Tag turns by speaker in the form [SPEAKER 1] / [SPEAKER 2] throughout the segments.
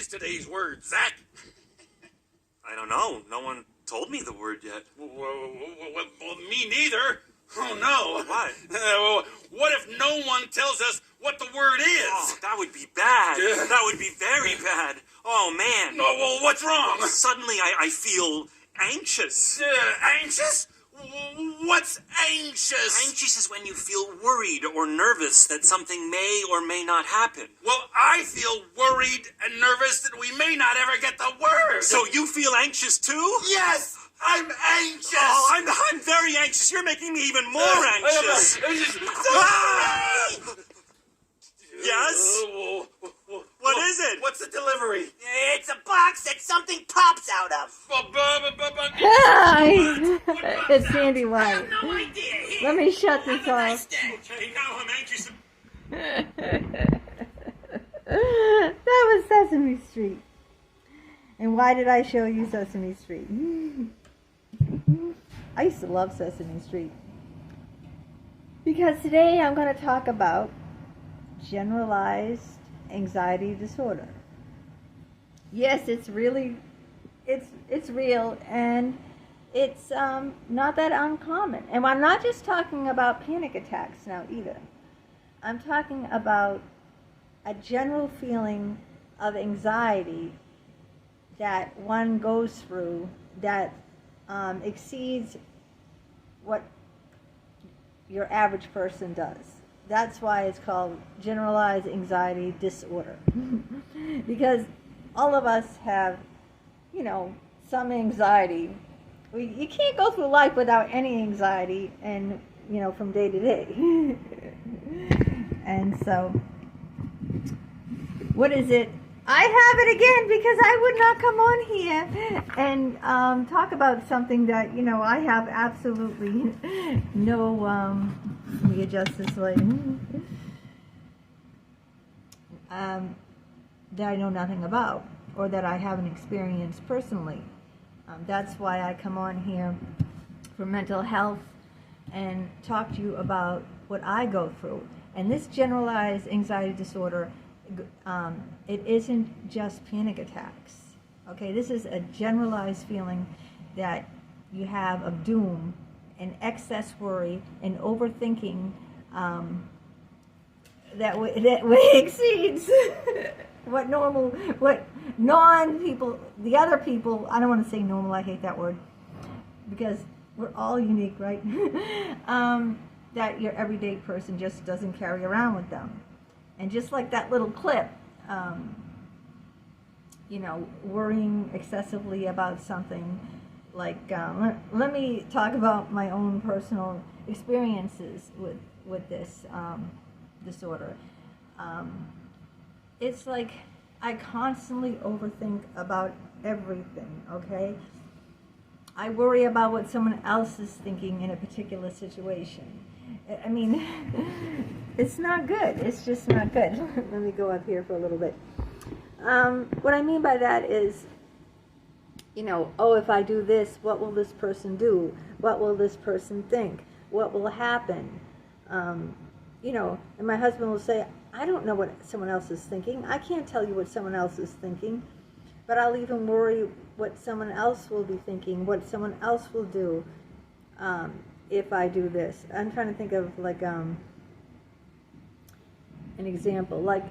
[SPEAKER 1] is today's word, Zach?
[SPEAKER 2] I don't know. No one told me the word yet.
[SPEAKER 1] Well, me neither. Oh, no.
[SPEAKER 2] What?
[SPEAKER 1] What if no one tells us what the word is?
[SPEAKER 2] Oh, that would be bad. That would be very bad. Oh, man.
[SPEAKER 1] No, well, what's wrong?
[SPEAKER 2] Suddenly, I feel anxious.
[SPEAKER 1] Anxious? What's anxious?
[SPEAKER 2] Anxious is when you feel worried or nervous that something may or may not happen.
[SPEAKER 1] Well, I feel worried and nervous that we may not ever get the word.
[SPEAKER 2] So you feel anxious too?
[SPEAKER 1] Yes, I'm anxious.
[SPEAKER 2] Oh, I'm very anxious. You're making me even more anxious. Yes? What is it?
[SPEAKER 1] What's the delivery?
[SPEAKER 3] It's a box that something pops out of.
[SPEAKER 4] Hi! It's Sandy White.
[SPEAKER 3] I have no idea.
[SPEAKER 4] Let me shut this
[SPEAKER 3] Have a nice
[SPEAKER 4] off.
[SPEAKER 3] day.
[SPEAKER 2] Okay, now I'm anxious.
[SPEAKER 4] That was Sesame Street. And why did I show you Sesame Street? I used to love Sesame Street. Because today I'm going to talk about generalized anxiety disorder. Yes, it's really, it's real, and it's not that uncommon. And I'm not just talking about panic attacks now either. I'm talking about a general feeling of anxiety that one goes through that exceeds what your average person does. That's why it's called generalized anxiety disorder. Because all of us have, you know, some anxiety. You can't go through life without any anxiety, and, you know, from day to day. And so, what is it? I have it again because I would not come on here and talk about something that, you know, I have absolutely no, let me adjust this lighting, that I know nothing about, or that I haven't experienced personally. That's why I come on here for mental health and talk to you about what I go through. And this generalized anxiety disorder, it isn't just panic attacks. Okay, this is a generalized feeling that you have of doom and excess worry and overthinking that way exceeds what non-people, the other people, I don't want to say normal, I hate that word, because we're all unique, right? That your everyday person just doesn't carry around with them. And just like that little clip, you know, worrying excessively about something, like, let me talk about my own personal experiences with this disorder. It's like I constantly overthink about everything, okay? I worry about what someone else is thinking in a particular situation. I mean, it's not good. It's just not good. Let me go up here for a little bit. What I mean by that is, you know, oh, if I do this, what will this person do? What will this person think? What will happen? You know, and my husband will say, I don't know what someone else is thinking. I can't tell you what someone else is thinking. But I'll even worry what someone else will be thinking, what someone else will do. If I do this. I'm trying to think of, like, an example. Like,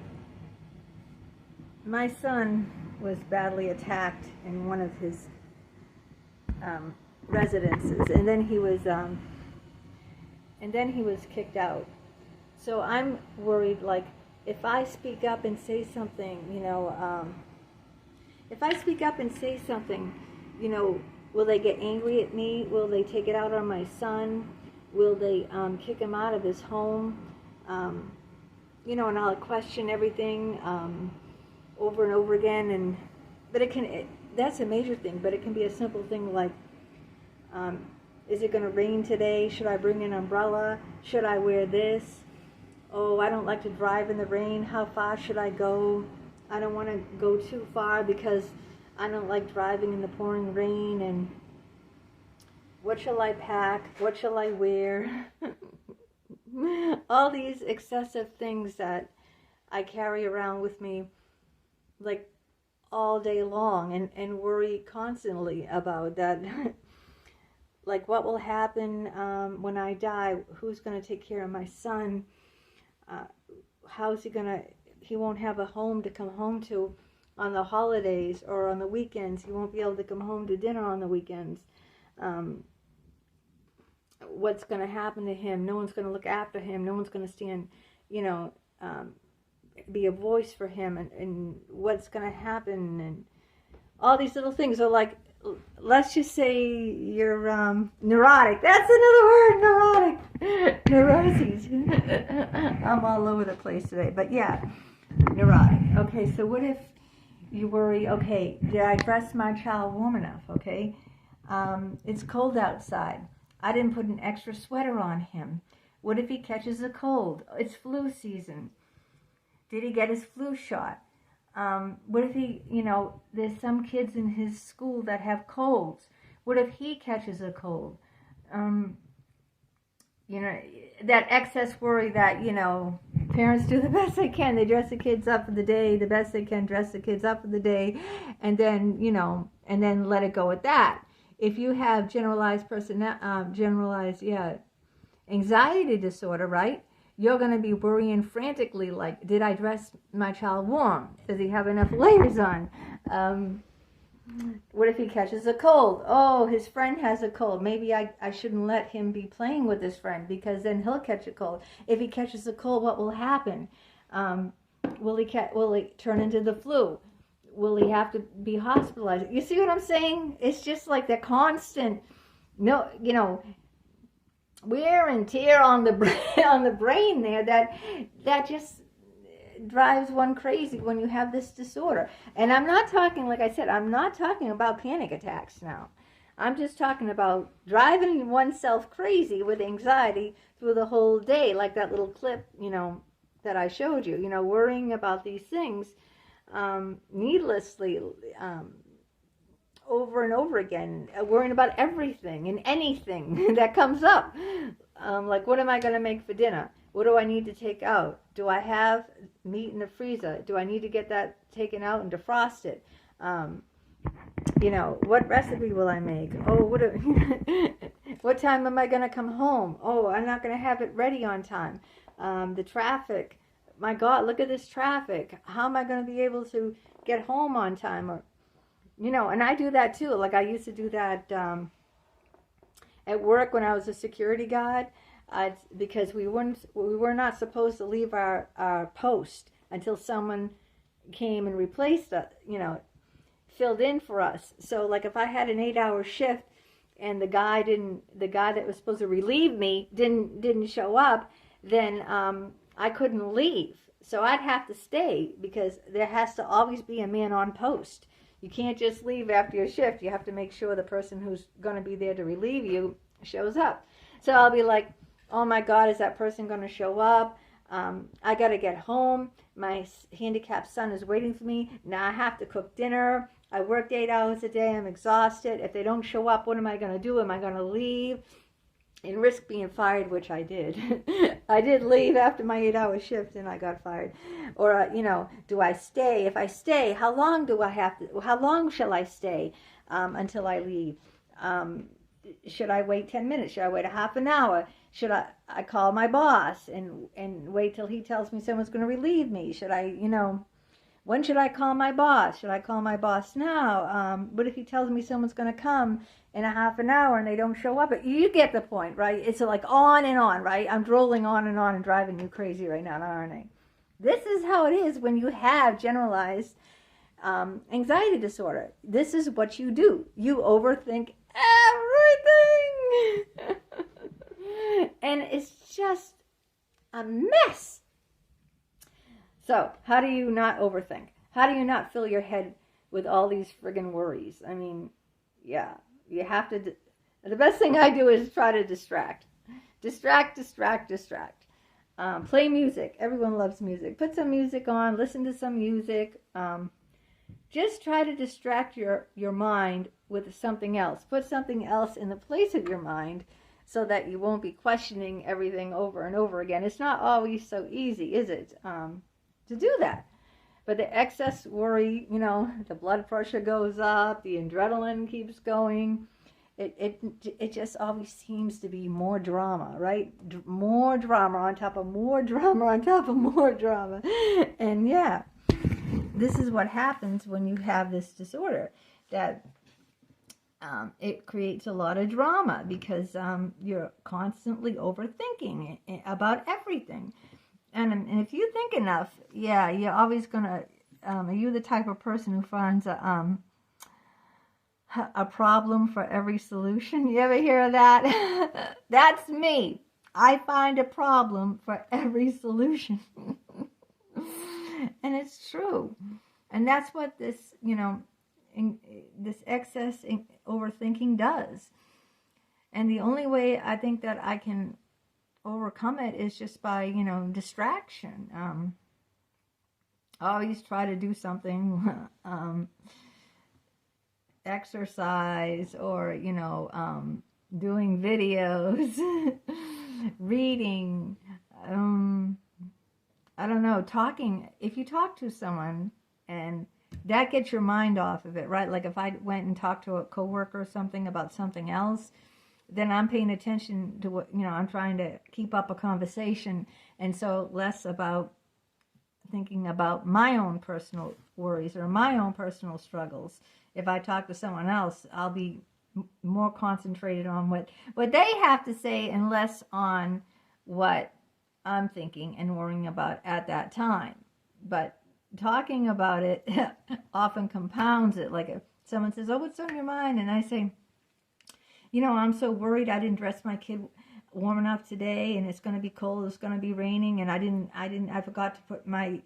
[SPEAKER 4] my son was badly attacked in one of his residences, and then he was kicked out. So I'm worried, like, if I speak up and say something, you know, if I speak up and say something, you know, will they get angry at me? Will they take it out on my son? Will they kick him out of his home? You know, and I'll question everything over and over again. But that's a major thing, but it can be a simple thing like, is it going to rain today? Should I bring an umbrella? Should I wear this? Oh, I don't like to drive in the rain. How far should I go? I don't want to go too far because I don't like driving in the pouring rain. And what shall I pack? What shall I wear? All these excessive things that I carry around with me, like, all day long and worry constantly about that. Like, what will happen when I die? Who's going to take care of my son? How's he won't have a home to come home to on the holidays or on the weekends. He won't be able to come home to dinner on the weekends. What's going to happen to him? No one's going to look after him. No one's going to stand, be a voice for him. And what's going to happen? And all these little things are like, let's just say you're neurotic. That's another word, neurotic. Neuroses. I'm all over the place today. But yeah, neurotic. Okay, so what if you worry, okay, did I dress my child warm enough? Okay, it's cold outside. I didn't put an extra sweater on him. What if he catches a cold? It's flu season. Did he get his flu shot? What if he, there's some kids in his school that have colds. What if he catches a cold? That excess worry that, parents do the best they can. They dress the kids up for the day, the best they can dress the kids up for the day, and then, and then let it go at that. If you have generalized anxiety disorder, right? You're going to be worrying frantically, like, did I dress my child warm? Does he have enough layers on? What if he catches a cold? Oh, his friend has a cold. Maybe I shouldn't let him be playing with his friend because then he'll catch a cold. If he catches a cold, what will happen? Will he turn into the flu? Will he have to be hospitalized? You see what I'm saying? It's just like the constant, wear and tear on the brain there that just drives one crazy when you have this disorder. And I'm not talking, like I said, I'm not talking about panic attacks now. I'm just talking about driving oneself crazy with anxiety through the whole day, like that little clip, that I showed you, worrying about these things needlessly, over and over again, worrying about everything and anything that comes up. Like, what am I going to make for dinner? What do I need to take out? Do I have meat in the freezer? Do I need to get that taken out and defrosted? What recipe will I make? Oh, what time am I going to come home? Oh, I'm not going to have it ready on time. The traffic. My God, look at this traffic. How am I going to be able to get home on time? Or, and I do that too. Like, I used to do that at work when I was a security guard, because we were not supposed to leave our post until someone came and replaced us, filled in for us. So, like, if I had an 8-hour shift and the guy that was supposed to relieve me didn't show up, then I couldn't leave. So I'd have to stay because there has to always be a man on post. You can't just leave after your shift. You have to make sure the person who's going to be there to relieve you shows up. So I'll be like, oh my God, is that person going to show up? I got to get home. My handicapped son is waiting for me. Now I have to cook dinner. I worked 8 hours a day. I'm exhausted. If they don't show up, what am I going to do? Am I going to leave and risk being fired, which I did. I did leave after my 8-hour shift and I got fired. Or, do I stay? If I stay, how long shall I stay until I leave? Should I wait 10 minutes? Should I wait a half an hour? Should I call my boss and wait till he tells me someone's going to relieve me? Should I, when should I call my boss? Should I call my boss now? What if he tells me someone's going to come in a half an hour and they don't show up? You get the point, right? It's like on and on, right? I'm drolling on and driving you crazy right now, aren't I? This is how it is when you have generalized anxiety disorder. This is what you do. You overthink everything. And it's just a mess. So, how do you not overthink? How do you not fill your head with all these friggin' worries? I mean, yeah, you have to. The best thing I do is try to distract. Distract. Play music. Everyone loves music. Put some music on. Listen to some music. Just try to distract your mind with something else. Put something else in the place of your mind so that you won't be questioning everything over and over again. It's not always so easy, is it, to do that? But the excess worry, you know, the blood pressure goes up, the adrenaline keeps going. It just always seems to be more drama, right? More drama on top of more drama on top of more drama. And yeah, this is what happens when you have this disorder, that it creates a lot of drama because you're constantly overthinking about everything. And if you think enough, yeah, you're always going to, are you the type of person who finds a problem for every solution? You ever hear of that? That's me. I find a problem for every solution. And it's true. And that's what this, you know, this excess overthinking does. And the only way I think that I can overcome it is just by, you know, distraction. Always try to do something, exercise, or, you know, doing videos, reading, I don't know, talking. If you talk to someone and that gets your mind off of it, right? Like if I went and talked to a coworker or something about something else, then I'm paying attention to what, you know, I'm trying to keep up a conversation, and so less about thinking about my own personal worries or my own personal struggles. If I talk to someone else, I'll be more concentrated on what they have to say and less on what I'm thinking and worrying about at that time. But talking about it often compounds it. Like if someone says, "Oh, what's on your mind?" and I say, "You know, I'm so worried I didn't dress my kid warm enough today, and it's going to be cold, it's going to be raining, and I forgot to put my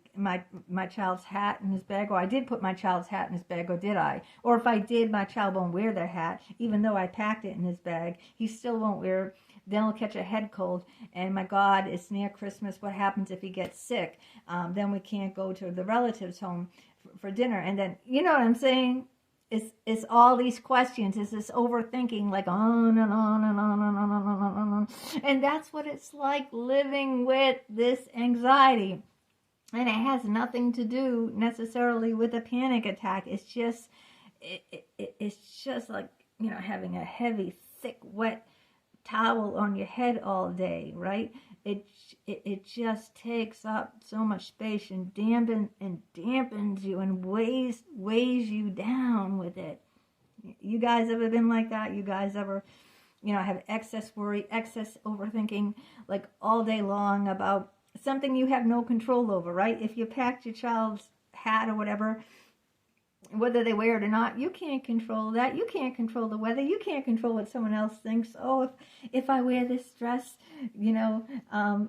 [SPEAKER 4] child's hat in his bag, or I did put my child's hat in his bag, or did I? Or if I did, my child won't wear their hat, even though I packed it in his bag. He still won't wear it. Then he'll catch a head cold, and my God, it's near Christmas. What happens if he gets sick? Then we can't go to the relatives' home for dinner." And then, you know what I'm saying? It's all these questions. It's this overthinking, like on and on and on and on and on and on. And that's what it's like living with this anxiety. And it has nothing to do necessarily with a panic attack. It's just, it's just like, you know, having a heavy, thick, wet towel on your head all day, right? It just takes up so much space and dampens you and weighs you down with it. You guys ever been like that? You guys ever, you know, have excess worry, excess overthinking, like all day long about something you have no control over, right? If you packed your child's hat or whatever, whether they wear it or not, you can't control that. You can't control the weather. You can't control what someone else thinks. Oh, if I wear this dress, you know,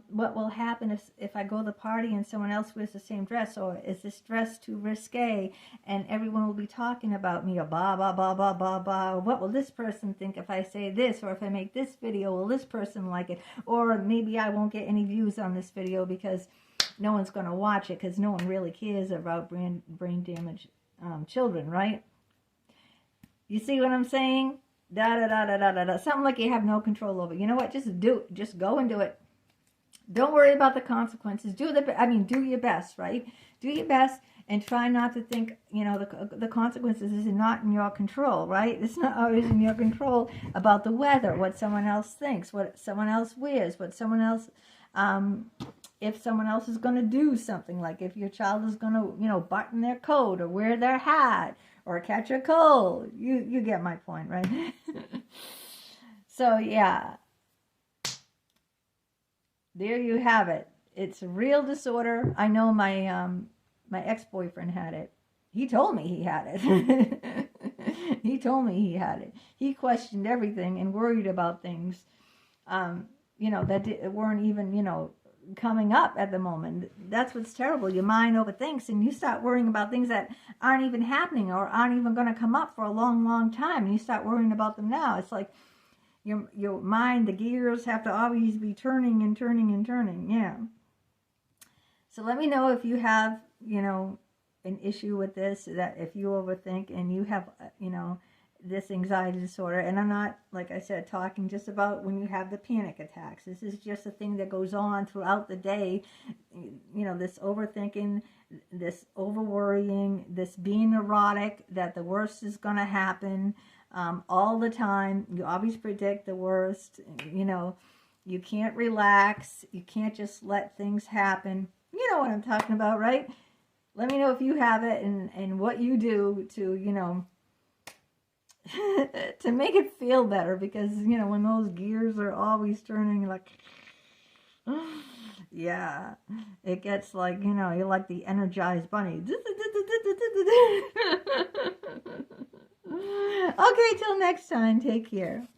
[SPEAKER 4] what will happen if I go to the party and someone else wears the same dress? Or is this dress too risque and everyone will be talking about me? Or blah, blah, blah, blah, blah, blah. What will this person think if I say this? Or if I make this video, will this person like it? Or maybe I won't get any views on this video because no one's going to watch it because no one really cares about brain damage. Children, right? You see what I'm saying? Something like you have no control over. You know what? Just do it. Just go and do it. Don't worry about the consequences. Do your best, right? Do your best and try not to think, you know, the consequences is not in your control, right? It's not always in your control about the weather, what someone else thinks, what someone else wears, what someone else, if someone else is going to do something, like if your child is going to, you know, button their coat or wear their hat or catch a cold. You get my point, right? So, yeah. There you have it. It's a real disorder. I know my my ex-boyfriend had it. He told me he had it. He told me he had it. He questioned everything and worried about things, you know, that weren't even, you know, coming up at the moment. That's what's terrible. Your mind overthinks and you start worrying about things that aren't even happening or aren't even going to come up for a long, long time. And you start worrying about them now. It's like your mind, the gears have to always be turning and turning and turning. Yeah. So let me know if you have, you know, an issue with this, that if you overthink and you have, you know, this anxiety disorder. And I'm not, like I said, talking just about when you have the panic attacks. This is just a thing that goes on throughout the day. You know, this overthinking, this over worrying, this being neurotic, that the worst is going to happen all the time. You always predict the worst. You know, you can't relax. You can't just let things happen. You know what I'm talking about, right? Let me know if you have it and what you do to, you know, to make it feel better, because, you know, when those gears are always turning, like, yeah, it gets like, you know, you're like the Energized Bunny. Okay, till next time, take care.